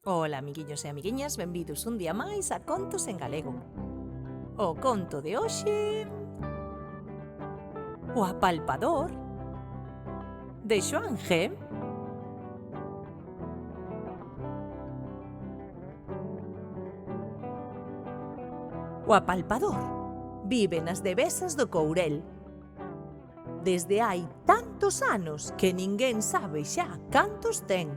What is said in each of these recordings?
Ola, amiguiños e amiguiñas, benvidos un día máis a Contos en Galego. O conto de hoxe... O apalpador de Xoán G. O apalpador vive nas devesas do Courel. Desde hai tantos anos que ninguén sabe xa cantos ten.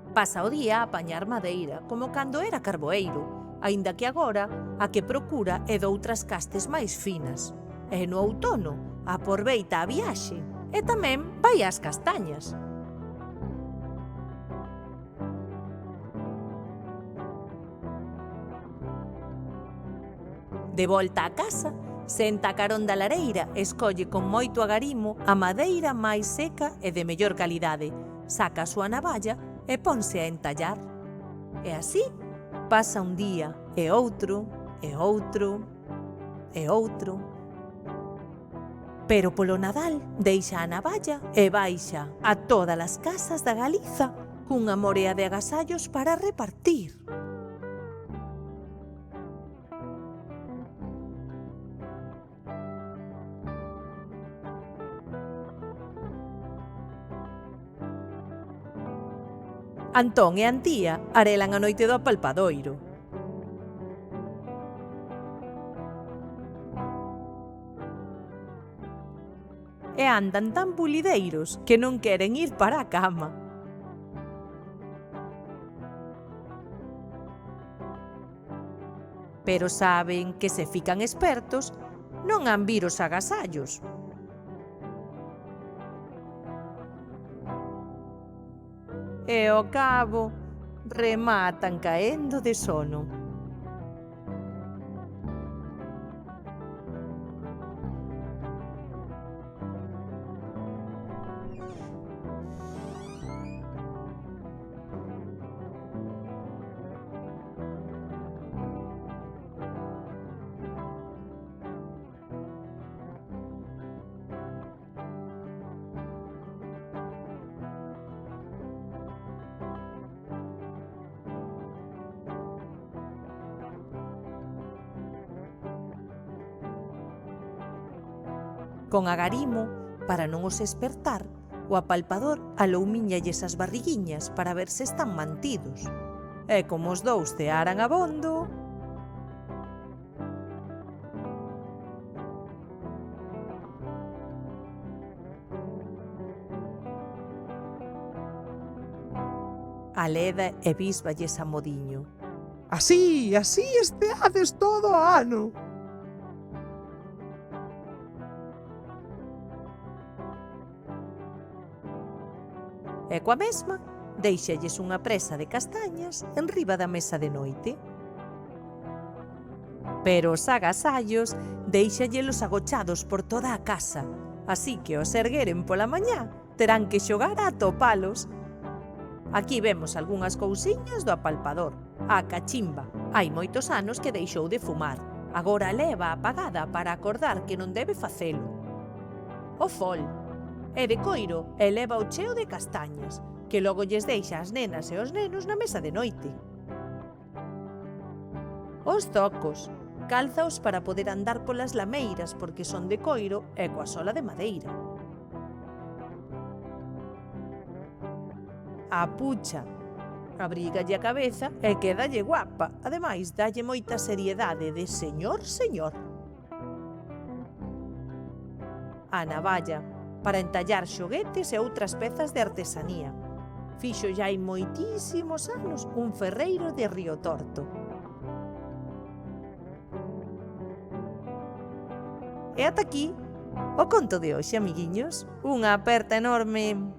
Pasa o día a apañar madeira, como cando era carboeiro, aínda que agora a que procura é doutras castes máis finas. E no outono aproveita a viaxe e tamén vai ás castañas. De volta á casa, senta a carón da lareira e escolle con moito agarimo a madeira máis seca e de mellor calidade, saca a súa navalla e ponse a entallar. E así pasa un día e outro, e outro, e outro. Pero polo Nadal deixa a navalla e baixa a todas as casas da Galiza cunha morea de agasallos para repartir. Antón e Antía arelan a noite do apalpadoiro. E andan tan pulideiros que non queren ir para a cama. Pero saben que se fican expertos non han vir os agasallos. E ao cabo rematan caendo de sono. Con agarimo, para non os espertar, o apalpador aloumiñalles as barriguiñas para ver se están mantidos. E como os dous cearan abondo... Aleda e bísballes a modiño. Así esteades todo o ano. E coa mesma, deixalles unha presa de castañas enriba da mesa de noite. Pero os agasallos deixallelos agochados por toda a casa, así que os ergueren pola mañá terán que xogar a atopalos. Aquí vemos algunhas cousiñas do apalpador. A cachimba. Hai moitos anos que deixou de fumar. Agora leva apagada para acordar que non debe facelo. O fol. É de coiro e leva o cheo de castañas, que logo lles deixa as nenas e os nenos na mesa de noite. Os zocos. Cálzaos para poder andar polas lameiras porque son de coiro e coa sola de madeira. A pucha. Abrígalle a cabeza e quédalle guapa. Ademais, dalle moita seriedade de señor. A navalla, para entallar xoguetes e outras pezas de artesanía. Fixo xa hai moitísimos anos un ferreiro de Riotorto. E ata aquí o conto de hoxe, amiguiños. Unha aperta enorme.